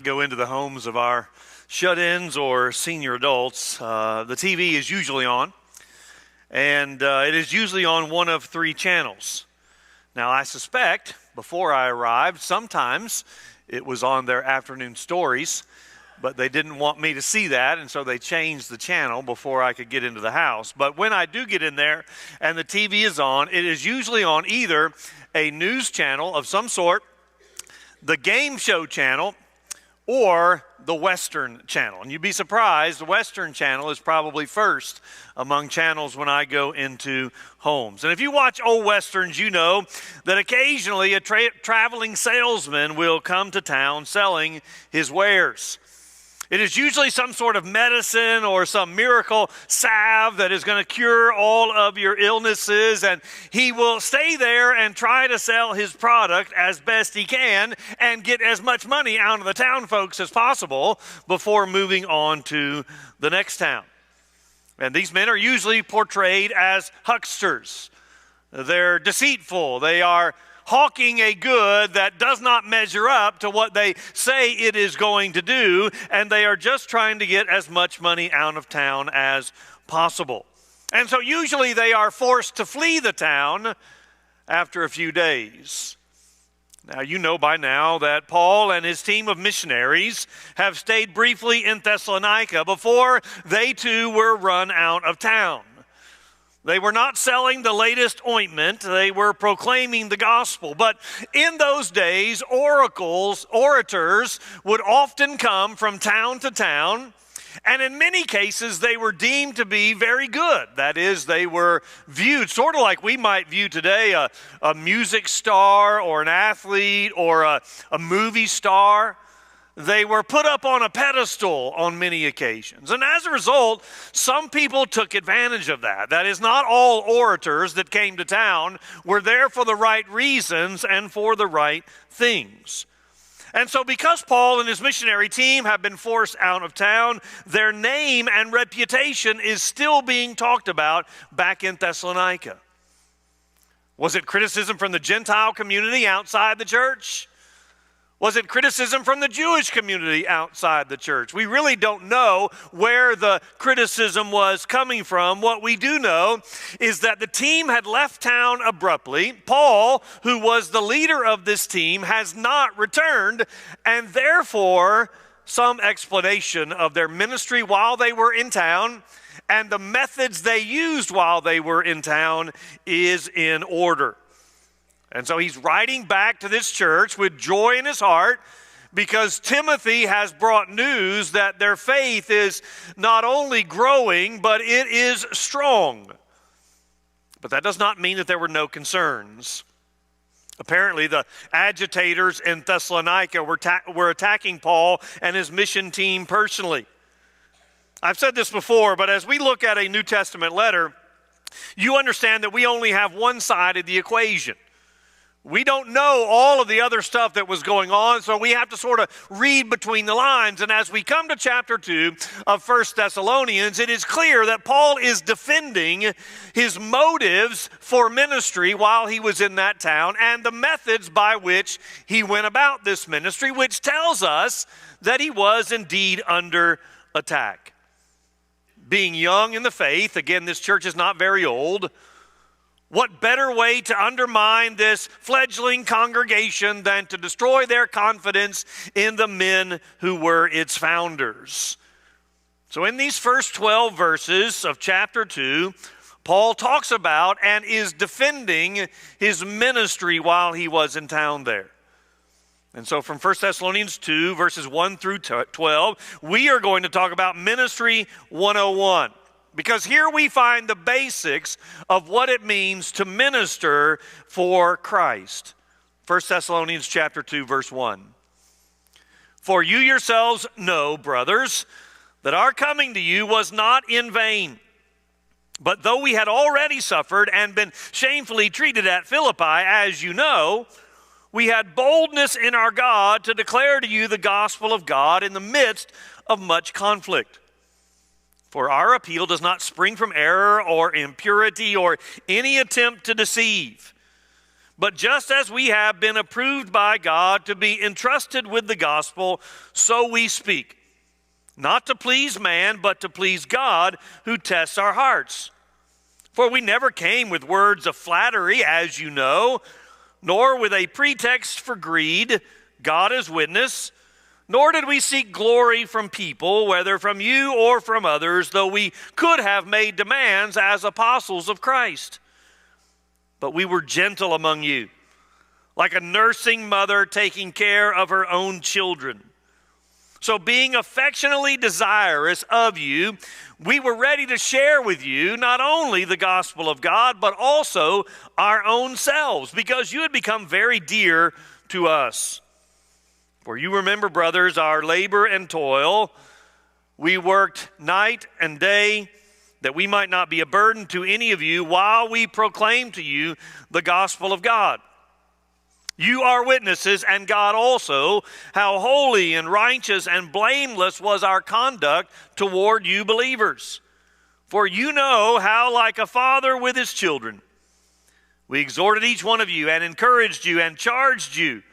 go into the homes of our shut-ins or senior adults, the TV is usually on, and it is usually on one of three channels. Now, I suspect, before I arrived, sometimes it was on their afternoon stories, but they didn't want me to see that, and so they changed the channel before I could get into the house. But when I do get in there and the TV is on, it is usually on either a news channel of some sort, the game show channel, or the Western channel. And you'd be surprised, the Western channel is probably first among channels when I go into homes. And if you watch old Westerns, you know that occasionally a traveling salesman will come to town selling his wares. It is usually some sort of medicine or some miracle salve that is going to cure all of your illnesses, and he will stay there and try to sell his product as best he can and get as much money out of the town folks as possible before moving on to the next town. And these men are usually portrayed as hucksters. They're deceitful. They are hawking a good that does not measure up to what they say it is going to do, and they are just trying to get as much money out of town as possible. And so usually they are forced to flee the town after a few days. Now, you know by now that Paul and his team of missionaries have stayed briefly in Thessalonica before they too were run out of town. They were not selling the latest ointment, they were proclaiming the gospel. But in those days, orators would often come from town to town, and in many cases they were deemed to be very good. That is, they were viewed sort of like we might view today a music star or an athlete or a movie star. They were put up on a pedestal on many occasions. And as a result, some people took advantage of that. That is, not all orators that came to town were there for the right reasons and for the right things. And so because Paul and his missionary team have been forced out of town, their name and reputation is still being talked about back in Thessalonica. Was it criticism from the Gentile community outside the church? Was it criticism from the Jewish community outside the church? We really don't know where the criticism was coming from. What we do know is that the team had left town abruptly. Paul, who was the leader of this team, has not returned, and therefore some explanation of their ministry while they were in town and the methods they used while they were in town is in order. And so he's writing back to this church with joy in his heart because Timothy has brought news that their faith is not only growing, but it is strong. But that does not mean that there were no concerns. Apparently, the agitators in Thessalonica were attacking Paul and his mission team personally. I've said this before, but as we look at a New Testament letter, you understand that we only have one side of the equation. We don't know all of the other stuff that was going on, so we have to sort of read between the lines. And as we come to chapter 2 of 1 Thessalonians, it is clear that Paul is defending his motives for ministry while he was in that town and the methods by which he went about this ministry, which tells us that he was indeed under attack. Being young in the faith, again, this church is not very old. What better way to undermine this fledgling congregation than to destroy their confidence in the men who were its founders? So in these first 12 verses of chapter 2, Paul talks about and is defending his ministry while he was in town there. And so from 1 Thessalonians 2, verses 1 through 12, we are going to talk about Ministry 101. Because here we find the basics of what it means to minister for Christ. 1 Thessalonians chapter 2, verse 1. For you yourselves know, brothers, that our coming to you was not in vain. But though we had already suffered and been shamefully treated at Philippi, as you know, we had boldness in our God to declare to you the gospel of God in the midst of much conflict. For our appeal does not spring from error or impurity or any attempt to deceive, But just as we have been approved by God to be entrusted with the gospel, so we speak, not to please man, but to please God who tests our hearts. For we never came with words of flattery, as you know, nor with a pretext for greed, God is witness, nor did we seek glory from people, whether from you or from others, though we could have made demands as apostles of Christ. But we were gentle among you, like a nursing mother taking care of her own children. So being affectionately desirous of you, we were ready to share with you not only the gospel of God, but also our own selves, because you had become very dear to us. For you remember, brothers, our labor and toil. We worked night and day, that we might not be a burden to any of you while we proclaim to you the gospel of God. You are witnesses, and God also, how holy and righteous and blameless was our conduct toward you believers. For you know how, like a father with his children, we exhorted each one of you and encouraged you and charged you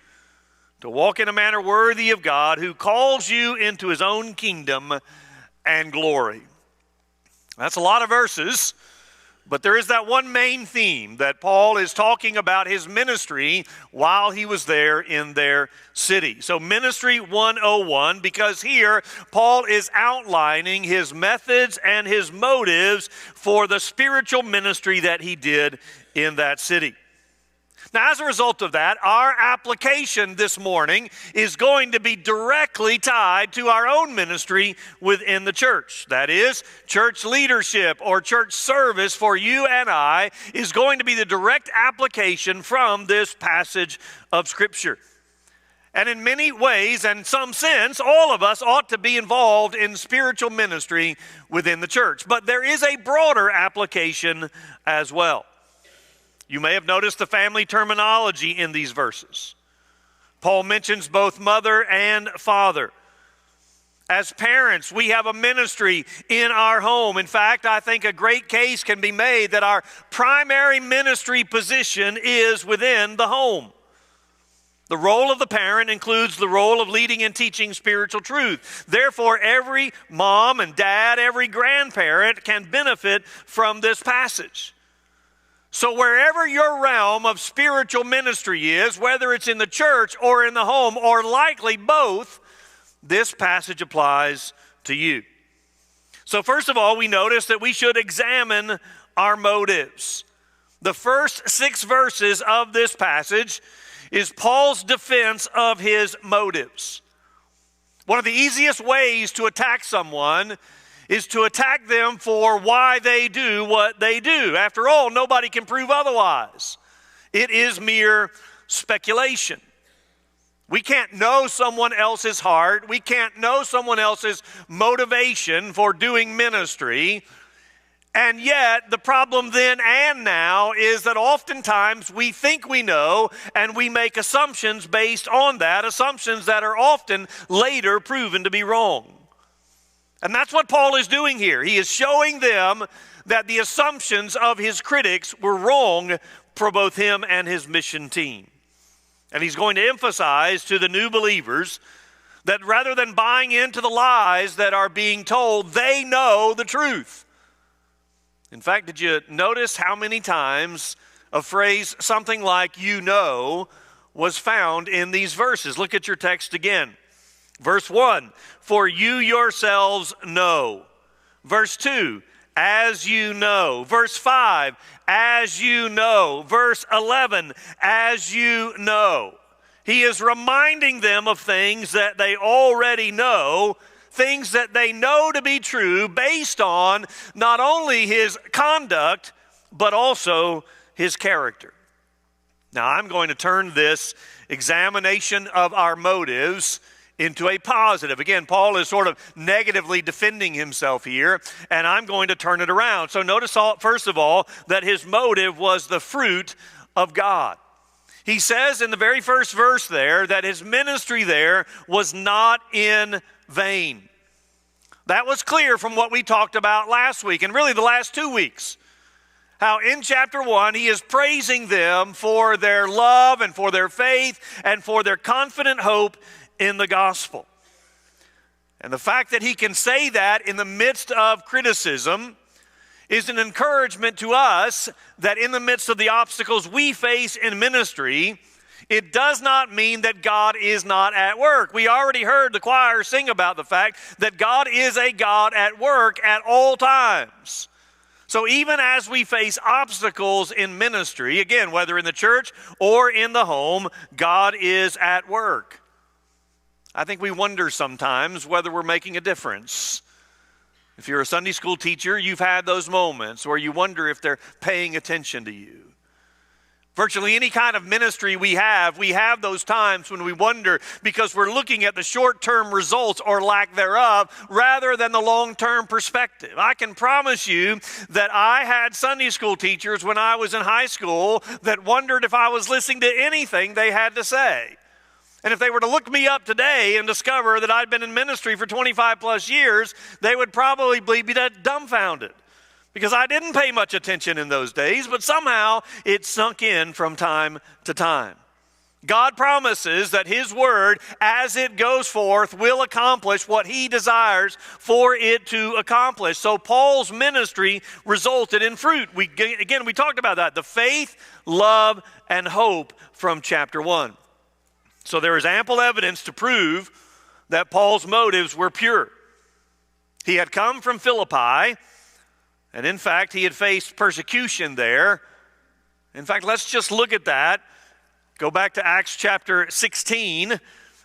to walk in a manner worthy of God, who calls you into his own kingdom and glory. That's a lot of verses, but there is that one main theme that Paul is talking about his ministry while he was there in their city. So Ministry 101, because here Paul is outlining his methods and his motives for the spiritual ministry that he did in that city. Now, as a result of that, our application this morning is going to be directly tied to our own ministry within the church. That is, church leadership or church service for you and I is going to be the direct application from this passage of Scripture. And in many ways and some sense, all of us ought to be involved in spiritual ministry within the church. But there is a broader application as well. You may have noticed the family terminology in these verses. Paul mentions both mother and father. As parents, we have a ministry in our home. In fact, I think a great case can be made that our primary ministry position is within the home. The role of the parent includes the role of leading and teaching spiritual truth. Therefore, every mom and dad, every grandparent can benefit from this passage. So wherever your realm of spiritual ministry is, whether it's in the church or in the home, or likely both, this passage applies to you. So first of all, we notice that we should examine our motives. The first 6 verses of this passage is Paul's defense of his motives. One of the easiest ways to attack someone is to attack them for why they do what they do. After all, nobody can prove otherwise. It is mere speculation. We can't know someone else's heart. We can't know someone else's motivation for doing ministry. And yet, the problem then and now is that oftentimes we think we know, and we make assumptions based on that, assumptions that are often later proven to be wrong. And that's what Paul is doing here. He is showing them that the assumptions of his critics were wrong for both him and his mission team. And he's going to emphasize to the new believers that rather than buying into the lies that are being told, they know the truth. In fact, did you notice how many times a phrase, something like "you know," was found in these verses? Look at your text again. Verse 1, for you yourselves know. Verse 2, as you know. Verse 5, as you know. Verse 11, as you know. He is reminding them of things that they already know, things that they know to be true based on not only his conduct, but also his character. Now, I'm going to turn this examination of our motives into a positive. Again, Paul is sort of negatively defending himself here, and I'm going to turn it around. So notice, first of all, that his motive was the fruit of God. He says in the very first verse there that his ministry there was not in vain. That was clear from what we talked about last week, and really the last 2 weeks. How in chapter 1 he is praising them for their love and for their faith and for their confident hope in the gospel. And the fact that he can say that in the midst of criticism is an encouragement to us that in the midst of the obstacles we face in ministry, it does not mean that God is not at work. We already heard the choir sing about the fact that God is a God at work at all times. So even as we face obstacles in ministry, again, whether in the church or in the home, God is at work. I think we wonder sometimes whether we're making a difference. If you're a Sunday school teacher, you've had those moments where you wonder if they're paying attention to you. Virtually any kind of ministry we have those times when we wonder because we're looking at the short-term results or lack thereof rather than the long-term perspective. I can promise you that I had Sunday school teachers when I was in high school that wondered if I was listening to anything they had to say. And if they were to look me up today and discover that I'd been in ministry for 25 plus years, they would probably be dumbfounded. Because I didn't pay much attention in those days, but somehow it sunk in from time to time. God promises that his word, as it goes forth, will accomplish what he desires for it to accomplish. So Paul's ministry resulted in fruit. We talked about that. The faith, love, and hope from chapter 1. So there is ample evidence to prove that Paul's motives were pure. He had come from Philippi, and in fact, he had faced persecution there. In fact, let's just look at that. Go back to Acts chapter 16,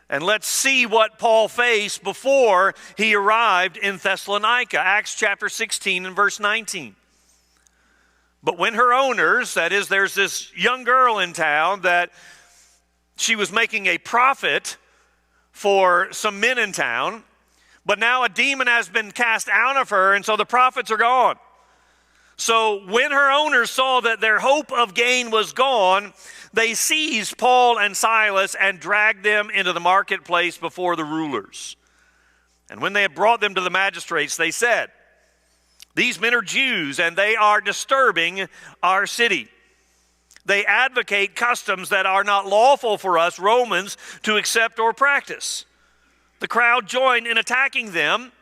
and let's see what Paul faced before he arrived in Thessalonica. Acts chapter 16 and verse 19. But when her owners, that is, there's this young girl in town that she was making a profit for some men in town, but now a demon has been cast out of her, and so the profits are gone. So when her owners saw that their hope of gain was gone, they seized Paul and Silas and dragged them into the marketplace before the rulers. And when they had brought them to the magistrates, they said, "These men are Jews, and they are disturbing our city. They advocate customs that are not lawful for us Romans to accept or practice." The crowd joined in attacking them,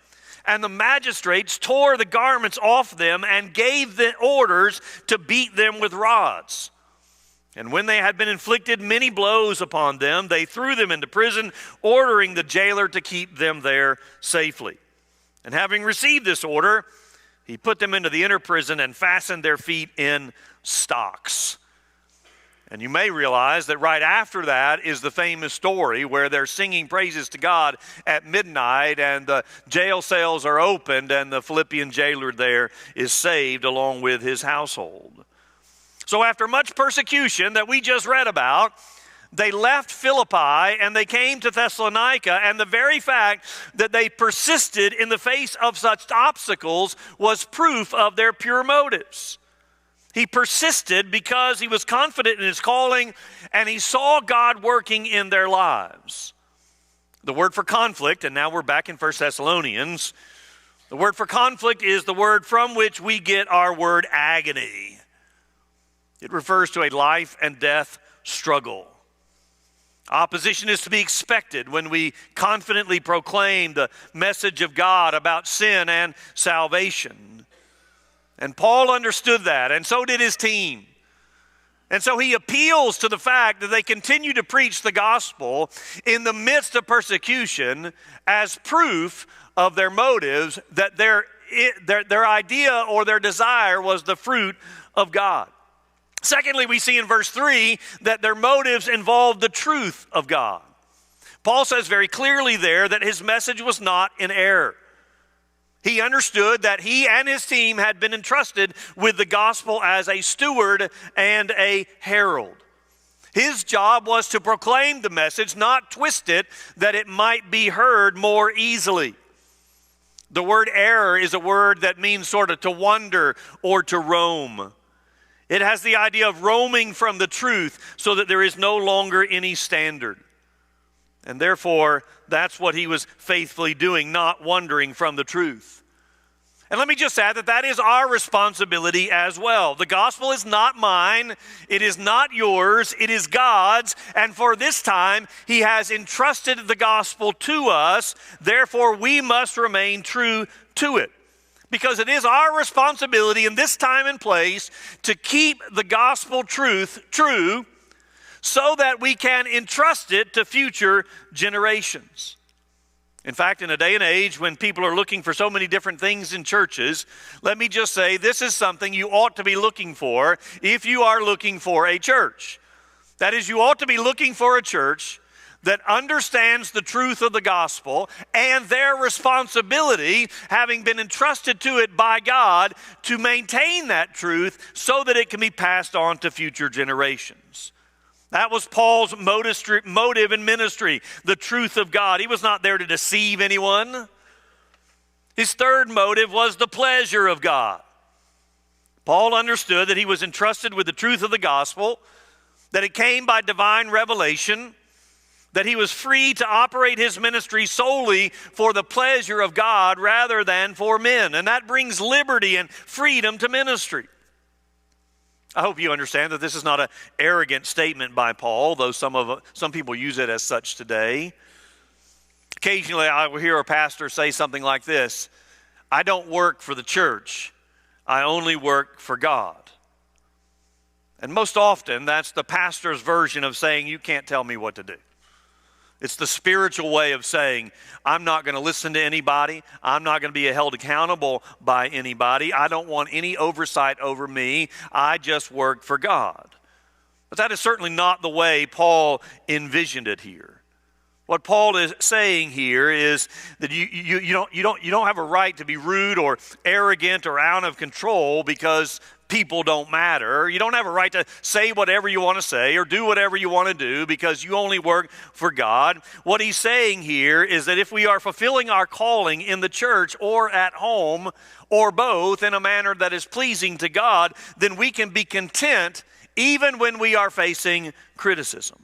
and the magistrates tore the garments off them and gave the orders to beat them with rods. And when they had been inflicted many blows upon them, they threw them into prison, ordering the jailer to keep them there safely. And having received this order, he put them into the inner prison and fastened their feet in stocks. And you may realize that right after that is the famous story where they're singing praises to God at midnight and the jail cells are opened and the Philippian jailer there is saved along with his household. So after much persecution that we just read about, they left Philippi and they came to Thessalonica, and the very fact that they persisted in the face of such obstacles was proof of their pure motives. He persisted because he was confident in his calling and he saw God working in their lives. The word for conflict, and now we're back in 1 Thessalonians, the word for conflict is the word from which we get our word agony. It refers to a life and death struggle. Opposition is to be expected when we confidently proclaim the message of God about sin and salvation. And Paul understood that, and so did his team. And so he appeals to the fact that they continue to preach the gospel in the midst of persecution as proof of their motives, that their idea or their desire was the fruit of God. Secondly, we see in verse 3 that their motives involved the truth of God. Paul says very clearly there that his message was not in error. He understood that he and his team had been entrusted with the gospel as a steward and a herald. His job was to proclaim the message, not twist it, that it might be heard more easily. The word error is a word that means sort of to wander or to roam. It has the idea of roaming from the truth so that there is no longer any standard. And therefore, that's what he was faithfully doing, not wandering from the truth. And let me just add that that is our responsibility as well. The gospel is not mine. It is not yours. It is God's. And for this time, He has entrusted the gospel to us. Therefore, we must remain true to it. Because it is our responsibility in this time and place to keep the gospel truth true so that we can entrust it to future generations. In fact, in a day and age when people are looking for so many different things in churches, let me just say this is something you ought to be looking for if you are looking for a church. That is, you ought to be looking for a church that understands the truth of the gospel and their responsibility, having been entrusted to it by God, to maintain that truth so that it can be passed on to future generations. That was Paul's motive in ministry, the truth of God. He was not there to deceive anyone. His third motive was the pleasure of God. Paul understood that he was entrusted with the truth of the gospel, that it came by divine revelation, that he was free to operate his ministry solely for the pleasure of God rather than for men. And that brings liberty and freedom to ministry. I hope you understand that this is not an arrogant statement by Paul, though some people use it as such today. Occasionally I will hear a pastor say something like this: I don't work for the church, I only work for God. And most often that's the pastor's version of saying, you can't tell me what to do. It's the spiritual way of saying, I'm not going to listen to anybody. I'm not going to be held accountable by anybody. I don't want any oversight over me. I just work for God. But that is certainly not the way Paul envisioned it here. What Paul is saying here is that you don't have a right to be rude or arrogant or out of control because people don't matter. You don't have a right to say whatever you want to say or do whatever you want to do because you only work for God. What he's saying here is that if we are fulfilling our calling in the church or at home or both in a manner that is pleasing to God, then we can be content even when we are facing criticism.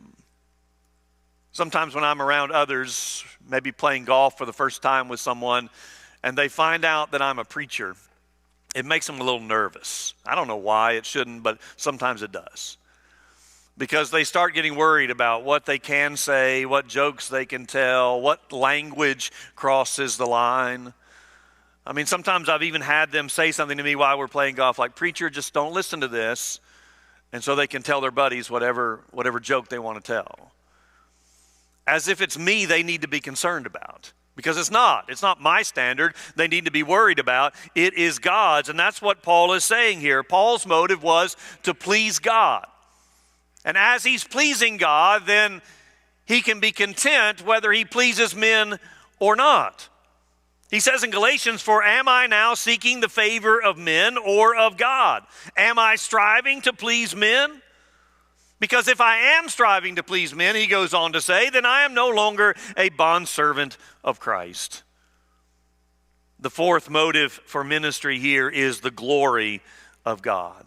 Sometimes when I'm around others, maybe playing golf for the first time with someone, and they find out that I'm a preacher, it makes them a little nervous. I don't know why it shouldn't, but sometimes it does. Because they start getting worried about what they can say, what jokes they can tell, what language crosses the line. I mean, sometimes I've even had them say something to me while we're playing golf, like, preacher, just don't listen to this. And so they can tell their buddies whatever joke they want to tell. As if it's me they need to be concerned about. Because it's not. It's not my standard they need to be worried about. It is God's. And that's what Paul is saying here. Paul's motive was to please God. And as he's pleasing God, then he can be content whether he pleases men or not. He says in Galatians, for am I now seeking the favor of men or of God? Am I striving to please men? Because if I am striving to please men, he goes on to say, then I am no longer a bondservant of Christ. The fourth motive for ministry here is the glory of God.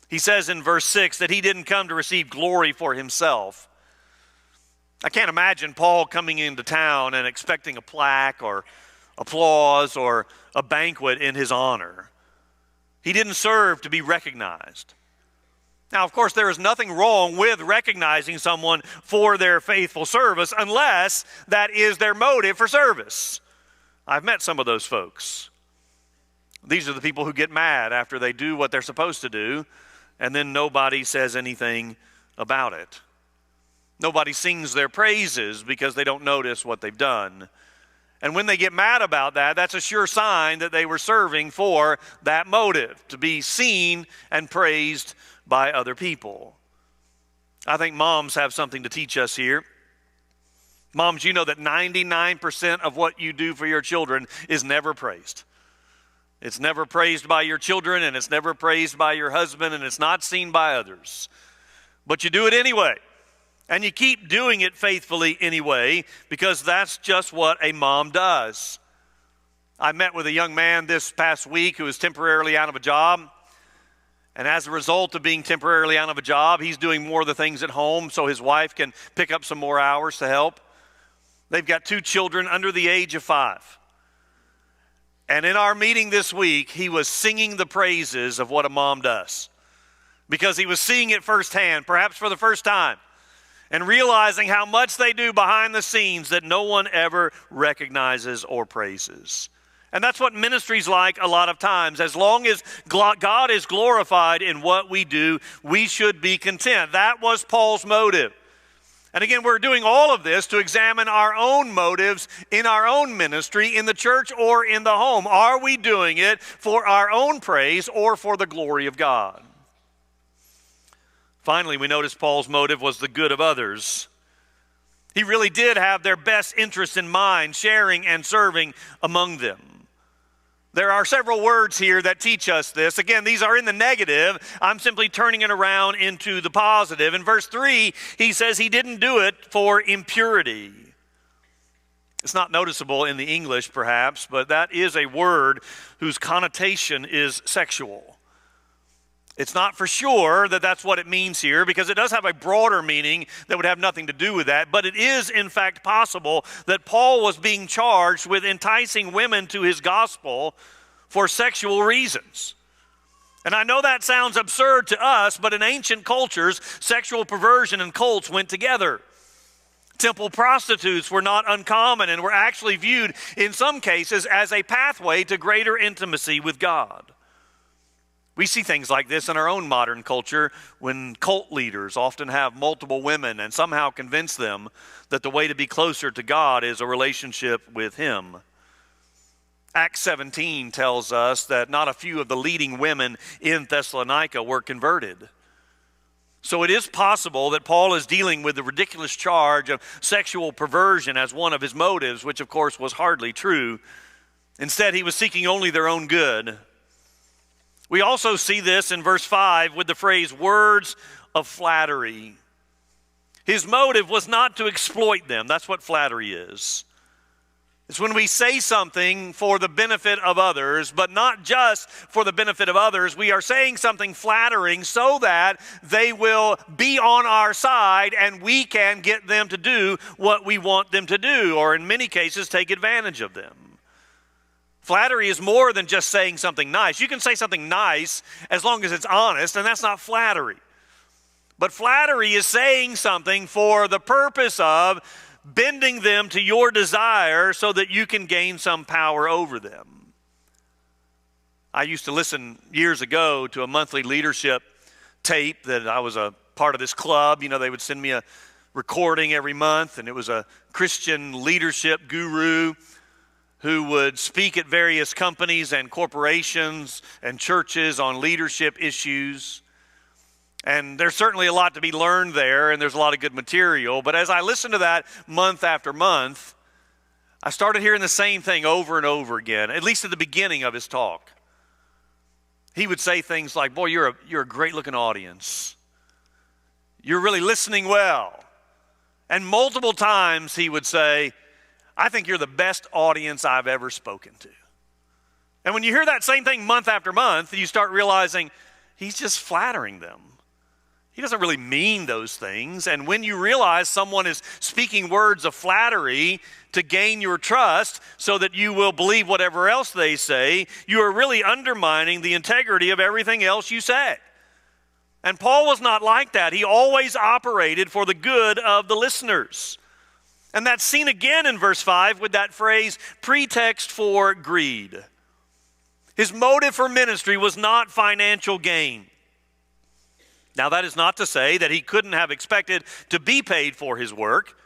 He says in verse 6 that he didn't come to receive glory for himself. I can't imagine Paul coming into town and expecting a plaque or applause or a banquet in his honor. He didn't serve to be recognized. Now, of course, there is nothing wrong with recognizing someone for their faithful service unless that is their motive for service. I've met some of those folks. These are the people who get mad after they do what they're supposed to do, and then nobody says anything about it. Nobody sings their praises because they don't notice what they've done. And when they get mad about that, that's a sure sign that they were serving for that motive, to be seen and praised by other people. I think moms have something to teach us here. Moms, you know that 99% of what you do for your children is never praised. It's never praised by your children, and it's never praised by your husband, and it's not seen by others. But you do it anyway. And you keep doing it faithfully anyway, because that's just what a mom does. I met with a young man this past week who is temporarily out of a job. And as a result of being temporarily out of a job, he's doing more of the things at home so his wife can pick up some more hours to help. They've got 2 children under the age of 5. And in our meeting this week, he was singing the praises of what a mom does, because he was seeing it firsthand, perhaps for the first time, and realizing how much they do behind the scenes that no one ever recognizes or praises. And that's what ministry's like a lot of times. As long as God is glorified in what we do, we should be content. That was Paul's motive. And again, we're doing all of this to examine our own motives in our own ministry, in the church or in the home. Are we doing it for our own praise or for the glory of God? Finally, we notice Paul's motive was the good of others. He really did have their best interests in mind, sharing and serving among them. There are several words here that teach us this. Again, these are in the negative. I'm simply turning it around into the positive. In verse 3, he says he didn't do it for impurity. It's not noticeable in the English, perhaps, but that is a word whose connotation is sexual. It's not for sure that that's what it means here, because it does have a broader meaning that would have nothing to do with that. But it is, in fact, possible that Paul was being charged with enticing women to his gospel for sexual reasons. And I know that sounds absurd to us, but in ancient cultures, sexual perversion and cults went together. Temple prostitutes were not uncommon and were actually viewed, in some cases, as a pathway to greater intimacy with God. We see things like this in our own modern culture when cult leaders often have multiple women and somehow convince them that the way to be closer to God is a relationship with Him. Acts 17 tells us that not a few of the leading women in Thessalonica were converted. So it is possible that Paul is dealing with the ridiculous charge of sexual perversion as one of his motives, which of course was hardly true. Instead, he was seeking only their own good. We also see this in verse 5 with the phrase, words of flattery. His motive was not to exploit them. That's what flattery is. It's when we say something for the benefit of others, but not just for the benefit of others. We are saying something flattering so that they will be on our side and we can get them to do what we want them to do, or in many cases, take advantage of them. Flattery is more than just saying something nice. You can say something nice as long as it's honest, and that's not flattery. But flattery is saying something for the purpose of bending them to your desire so that you can gain some power over them. I used to listen years ago to a monthly leadership tape that I was a part of this club. You know, they would send me a recording every month, and it was a Christian leadership guru who would speak at various companies and corporations and churches on leadership issues. And there's certainly a lot to be learned there, and there's a lot of good material. But as I listened to that month after month, I started hearing the same thing over and over again, at least at the beginning of his talk. He would say things like, boy, you're a great-looking audience. You're really listening well. And multiple times he would say, I think you're the best audience I've ever spoken to. And when you hear that same thing month after month, you start realizing he's just flattering them. He doesn't really mean those things. And when you realize someone is speaking words of flattery to gain your trust so that you will believe whatever else they say, you are really undermining the integrity of everything else you say. And Paul was not like that. He always operated for the good of the listeners. And that's seen again in verse 5 with that phrase, pretext for greed. His motive for ministry was not financial gain. Now, that is not to say that he couldn't have expected to be paid for his work.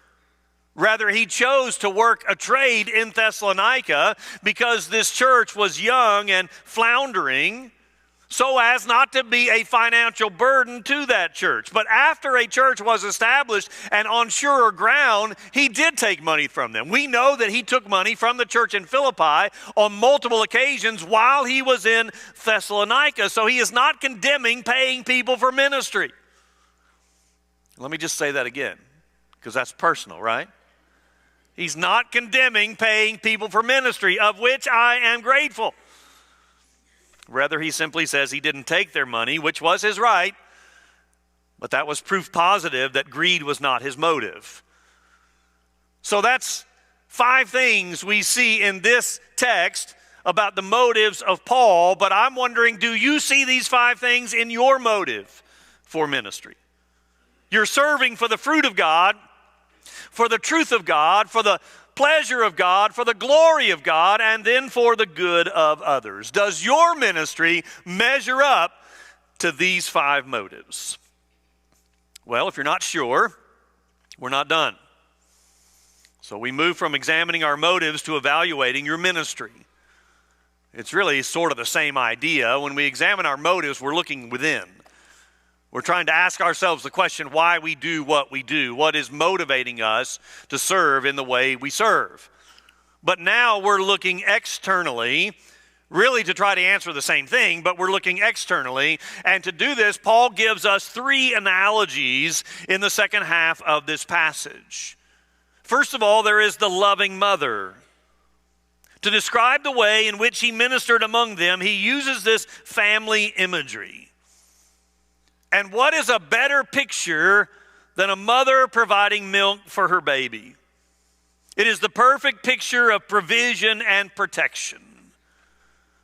Rather, he chose to work a trade in Thessalonica because this church was young and floundering, so as not to be a financial burden to that church. But after a church was established and on surer ground, he did take money from them. We know that he took money from the church in Philippi on multiple occasions while he was in Thessalonica. So he is not condemning paying people for ministry. Let me just say that again, because that's personal, right? He's not condemning paying people for ministry, of which I am grateful. Rather, he simply says he didn't take their money, which was his right, but that was proof positive that greed was not his motive. So that's 5 things we see in this text about the motives of Paul, but I'm wondering, do you see these 5 things in your motive for ministry? You're serving for the fruit of God, for the truth of God, for the pleasure of God, for the glory of God, and then for the good of others. Does your ministry measure up to these 5 motives? Well, if you're not sure, we're not done. So we move from examining our motives to evaluating your ministry. It's really sort of the same idea. When we examine our motives, we're looking within. We're trying to ask ourselves the question why we do what we do. What is motivating us to serve in the way we serve? But now we're looking externally, really to try to answer the same thing, but we're looking externally. And to do this, Paul gives us 3 analogies in the second half of this passage. First of all, there is the loving mother. To describe the way in which he ministered among them, he uses this family imagery. And what is a better picture than a mother providing milk for her baby? It is the perfect picture of provision and protection.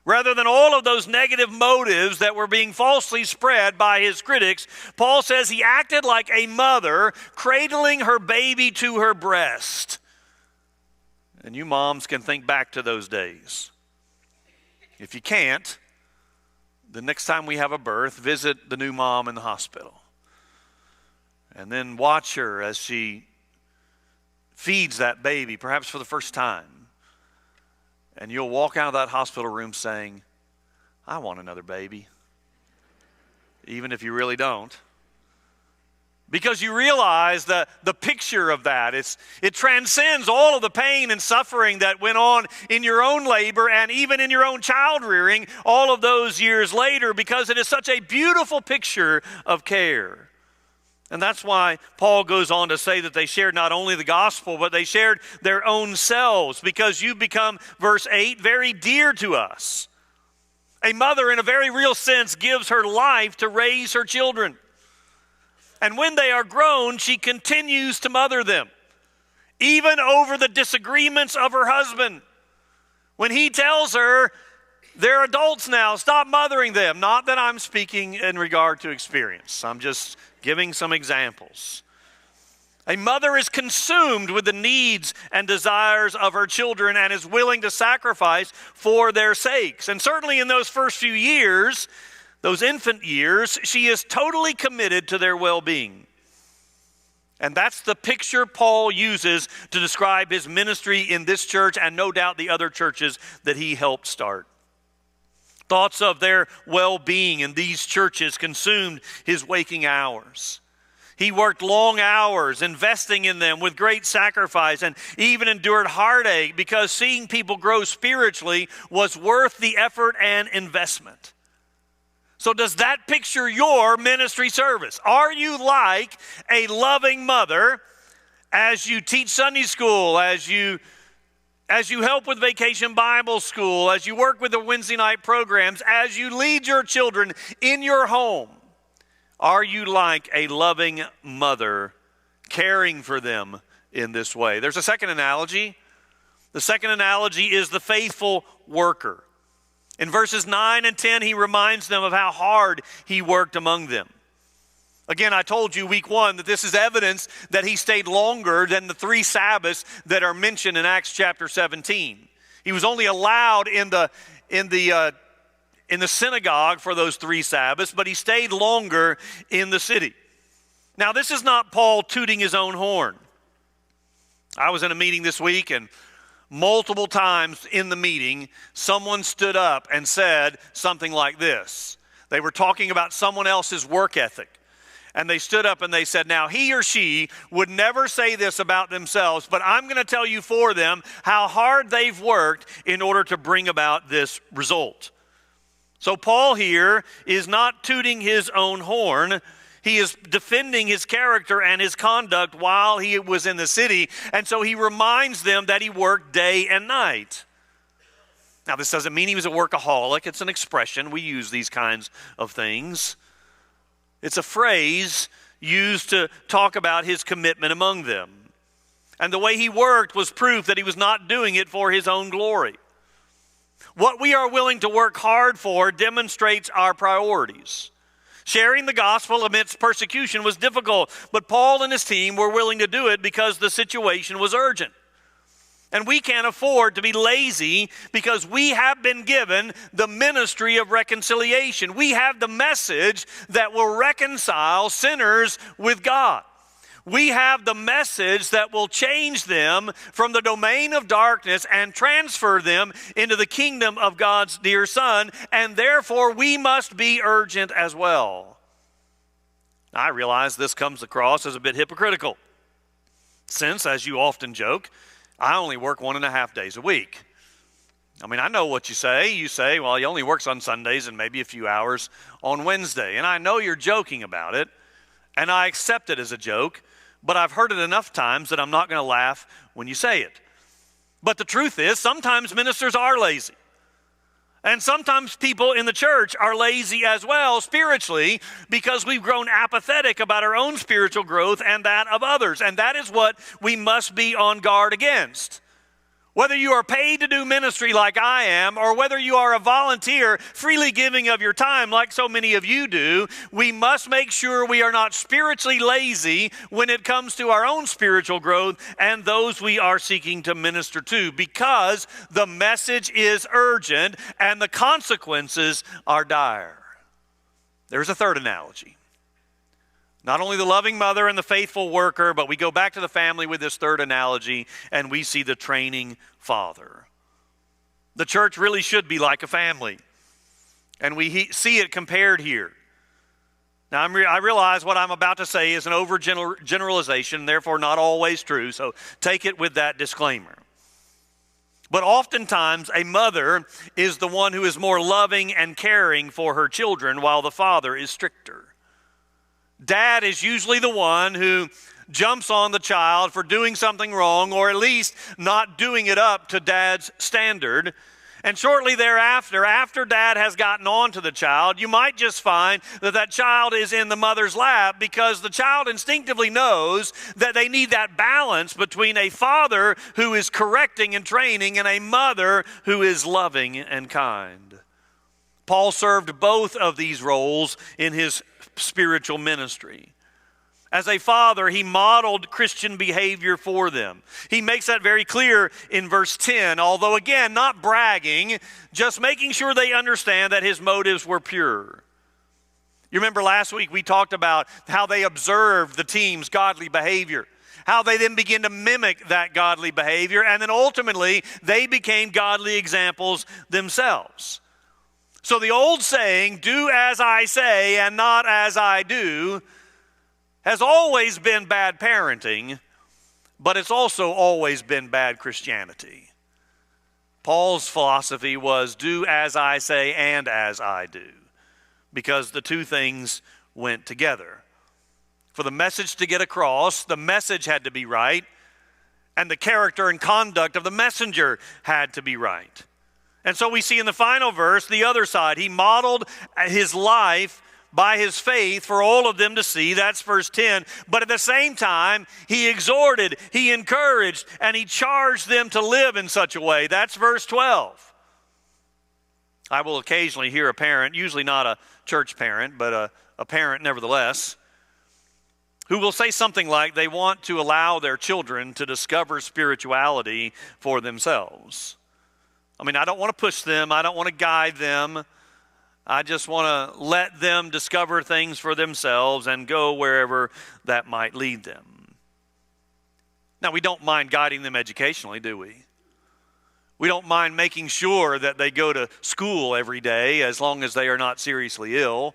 Rather than all of those negative motives that were being falsely spread by his critics, Paul says he acted like a mother cradling her baby to her breast. And you moms can think back to those days. If you can't, the next time we have a birth, visit the new mom in the hospital. And then watch her as she feeds that baby, perhaps for the first time. And you'll walk out of that hospital room saying, I want another baby. Even if you really don't. Because you realize the picture of that. It transcends all of the pain and suffering that went on in your own labor and even in your own child rearing all of those years later, because it is such a beautiful picture of care. And that's why Paul goes on to say that they shared not only the gospel, but they shared their own selves, because you become, verse 8, very dear to us. A mother, in a very real sense, gives her life to raise her children. And when they are grown, she continues to mother them, even over the disagreements of her husband. When he tells her, they're adults now, stop mothering them. Not that I'm speaking in regard to experience. I'm just giving some examples. A mother is consumed with the needs and desires of her children and is willing to sacrifice for their sakes. And certainly in those first few years, those infant years, she is totally committed to their well-being. And that's the picture Paul uses to describe his ministry in this church and no doubt the other churches that he helped start. Thoughts of their well-being in these churches consumed his waking hours. He worked long hours investing in them with great sacrifice and even endured heartache because seeing people grow spiritually was worth the effort and investment. So does that picture your ministry service? Are you like a loving mother as you teach Sunday school, as you help with Vacation Bible School, as you work with the Wednesday night programs, as you lead your children in your home? Are you like a loving mother caring for them in this way? There's a second analogy. The second analogy is the faithful worker. In verses 9 and 10, he reminds them of how hard he worked among them. Again, I told you week 1 that this is evidence that he stayed longer than the 3 Sabbaths that are mentioned in Acts chapter 17. He was only allowed in the synagogue for those 3 Sabbaths, but he stayed longer in the city. Now, this is not Paul tooting his own horn. I was in a meeting this week, and multiple times in the meeting, someone stood up and said something like this. They were talking about someone else's work ethic. And they stood up and they said, now he or she would never say this about themselves, but I'm going to tell you for them how hard they've worked in order to bring about this result. So Paul here is not tooting his own horn. He is defending his character and his conduct while he was in the city. And so he reminds them that he worked day and night. Now, this doesn't mean he was a workaholic. It's an expression. We use these kinds of things. It's a phrase used to talk about his commitment among them. And the way he worked was proof that he was not doing it for his own glory. What we are willing to work hard for demonstrates our priorities. Sharing the gospel amidst persecution was difficult, but Paul and his team were willing to do it because the situation was urgent. And we can't afford to be lazy because we have been given the ministry of reconciliation. We have the message that will reconcile sinners with God. We have the message that will change them from the domain of darkness and transfer them into the kingdom of God's dear Son, and therefore we must be urgent as well. I realize this comes across as a bit hypocritical, since, as you often joke, I only work 1.5 days a week. I mean, I know what you say. You say, well, he only works on Sundays and maybe a few hours on Wednesday. And I know you're joking about it, and I accept it as a joke, but I've heard it enough times that I'm not going to laugh when you say it. But the truth is, sometimes ministers are lazy. And sometimes people in the church are lazy as well spiritually because we've grown apathetic about our own spiritual growth and that of others. And that is what we must be on guard against. Whether you are paid to do ministry like I am, or whether you are a volunteer freely giving of your time like so many of you do, we must make sure we are not spiritually lazy when it comes to our own spiritual growth and those we are seeking to minister to, because the message is urgent and the consequences are dire. There's a third analogy. Not only the loving mother and the faithful worker, but we go back to the family with this third analogy, and we see the training father. The church really should be like a family, and we see it compared here. Now, I realize what I'm about to say is an overgeneralization, therefore not always true, so take it with that disclaimer. But oftentimes, a mother is the one who is more loving and caring for her children, while the father is stricter. Dad is usually the one who jumps on the child for doing something wrong, or at least not doing it up to dad's standard. And shortly thereafter, after dad has gotten on to the child, you might just find that that child is in the mother's lap, because the child instinctively knows that they need that balance between a father who is correcting and training and a mother who is loving and kind. Paul served both of these roles in his spiritual ministry. As a father, he modeled Christian behavior for them. He makes that very clear in verse 10, although again, not bragging, just making sure they understand that his motives were pure. You remember last week we talked about how they observed the team's godly behavior, how they then begin to mimic that godly behavior, and then ultimately they became godly examples themselves. So the old saying, do as I say and not as I do, has always been bad parenting, but it's also always been bad Christianity. Paul's philosophy was do as I say and as I do, because the two things went together. For the message to get across, the message had to be right, and the character and conduct of the messenger had to be right. And so we see in the final verse, the other side. He modeled his life by his faith for all of them to see. That's verse 10. But at the same time, he exhorted, he encouraged, and he charged them to live in such a way. That's verse 12. I will occasionally hear a parent, usually not a church parent, but a parent nevertheless, who will say something like they want to allow their children to discover spirituality for themselves. I mean, I don't want to push them. I don't want to guide them. I just want to let them discover things for themselves and go wherever that might lead them. Now, we don't mind guiding them educationally, do we? We don't mind making sure that they go to school every day as long as they are not seriously ill.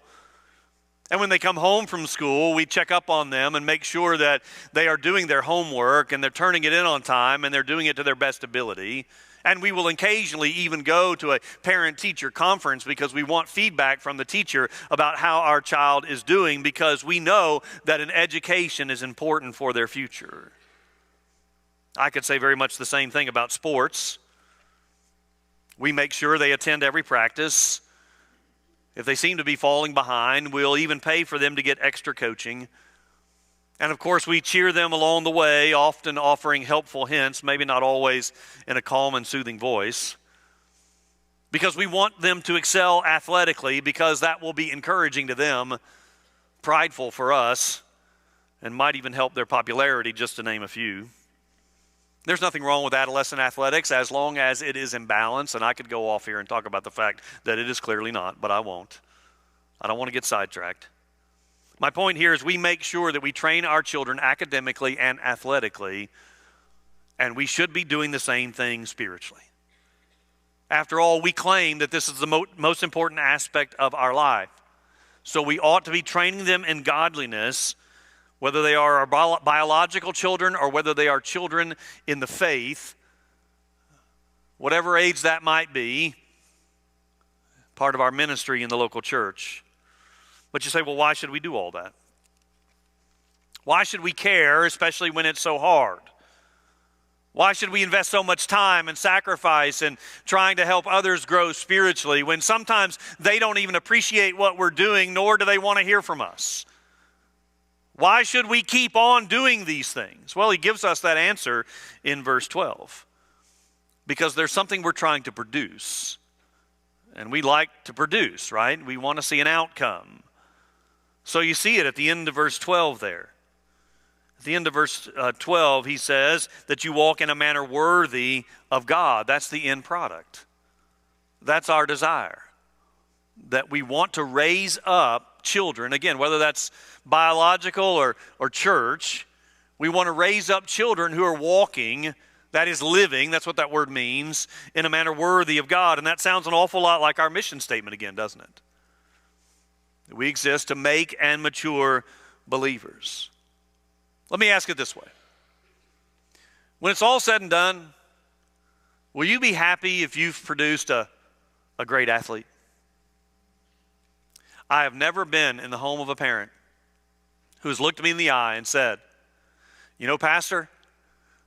And when they come home from school, we check up on them and make sure that they are doing their homework and they're turning it in on time and they're doing it to their best ability. And we will occasionally even go to a parent-teacher conference because we want feedback from the teacher about how our child is doing, because we know that an education is important for their future. I could say very much the same thing about sports. We make sure they attend every practice. If they seem to be falling behind, we'll even pay for them to get extra coaching. And of course, we cheer them along the way, often offering helpful hints, maybe not always in a calm and soothing voice. because we want them to excel athletically, because that will be encouraging to them, prideful for us, and might even help their popularity, just to name a few. There's nothing wrong with adolescent athletics as long as it is in balance, and I could go off here and talk about the fact that it is clearly not, but I won't. I don't want to get sidetracked. My point here is we make sure that we train our children academically and athletically, and we should be doing the same thing spiritually. After all, we claim that this is the most important aspect of our life. So we ought to be training them in godliness, whether they are our biological children or whether they are children in the faith, whatever age that might be, part of our ministry in the local church. But you say, well, why should we do all that? Why should we care, especially when it's so hard? Why should we invest so much time and sacrifice in trying to help others grow spiritually when sometimes they don't even appreciate what we're doing, nor do they want to hear from us? Why should we keep on doing these things? Well, he gives us that answer in verse 12. Because there's something we're trying to produce. And we like to produce, right? We want to see an outcome. So you see it at the end of verse 12 there. At the end of verse 12, he says that you walk in a manner worthy of God. That's the end product. That's our desire. That we want to raise up children, again, whether that's biological or church, we want to raise up children who are walking, that is living, that's what that word means, in a manner worthy of God. And that sounds an awful lot like our mission statement again, doesn't it? We exist to make and mature believers. Let me ask it this way. When it's all said and done, will you be happy if you've produced a great athlete? I have never been in the home of a parent who has looked me in the eye and said, you know, Pastor,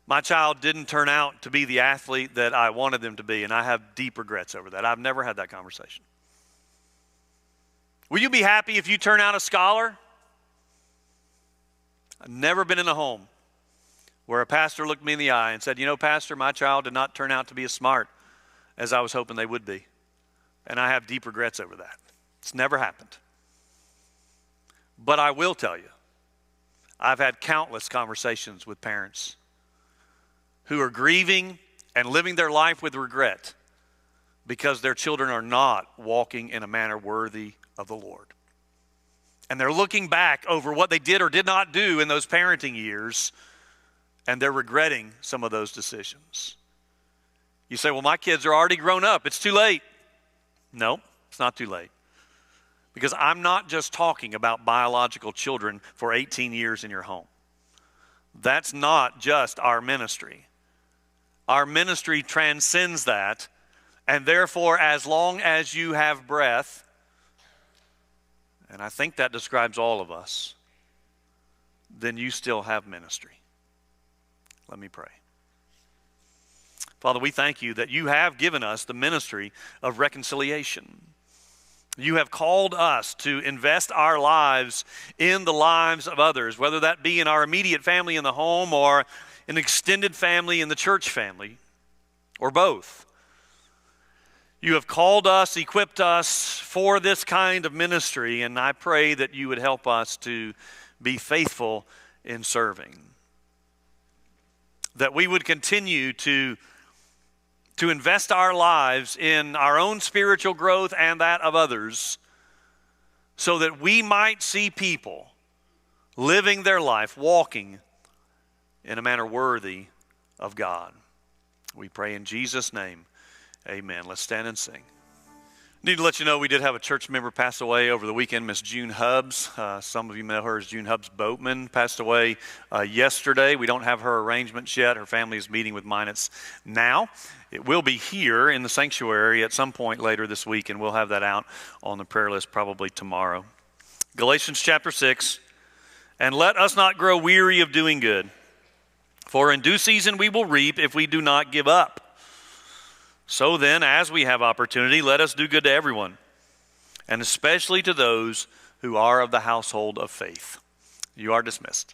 my child didn't turn out to be the athlete that I wanted them to be, and I have deep regrets over that. I've never had that conversation. Will you be happy if you turn out a scholar? I've never been in a home where a pastor looked me in the eye and said, you know, Pastor, my child did not turn out to be as smart as I was hoping they would be. And I have deep regrets over that. It's never happened. But I will tell you, I've had countless conversations with parents who are grieving and living their life with regret because their children are not walking in a manner worthy of the Lord. And they're looking back over what they did or did not do in those parenting years, and they're regretting some of those decisions. You say, well, my kids are already grown up. It's too late. No, it's not too late. Because I'm not just talking about biological children for 18 years in your home. That's not just our ministry. Our ministry transcends that, and therefore, as long as you have breath, and I think that describes all of us, then you still have ministry. Let me pray. Father, we thank you that you have given us the ministry of reconciliation. You have called us to invest our lives in the lives of others, whether that be in our immediate family in the home or an extended family in the church family, or both. You have called us, equipped us for this kind of ministry, and I pray that you would help us to be faithful in serving. That we would continue to invest our lives in our own spiritual growth and that of others, so that we might see people living their life, walking in a manner worthy of God. We pray in Jesus' name. Amen. Let's stand and sing. Need to let you know we did have a church member pass away over the weekend, Miss June Hubbs. Some of you know her as June Hubbs Boatman. Passed away yesterday. We don't have her arrangements yet. Her family is meeting with Minets now. It will be here in the sanctuary at some point later this week, and we'll have that out on the prayer list probably tomorrow. Galatians chapter 6, and let us not grow weary of doing good, for in due season we will reap if we do not give up. So then, as we have opportunity, let us do good to everyone, and especially to those who are of the household of faith. You are dismissed.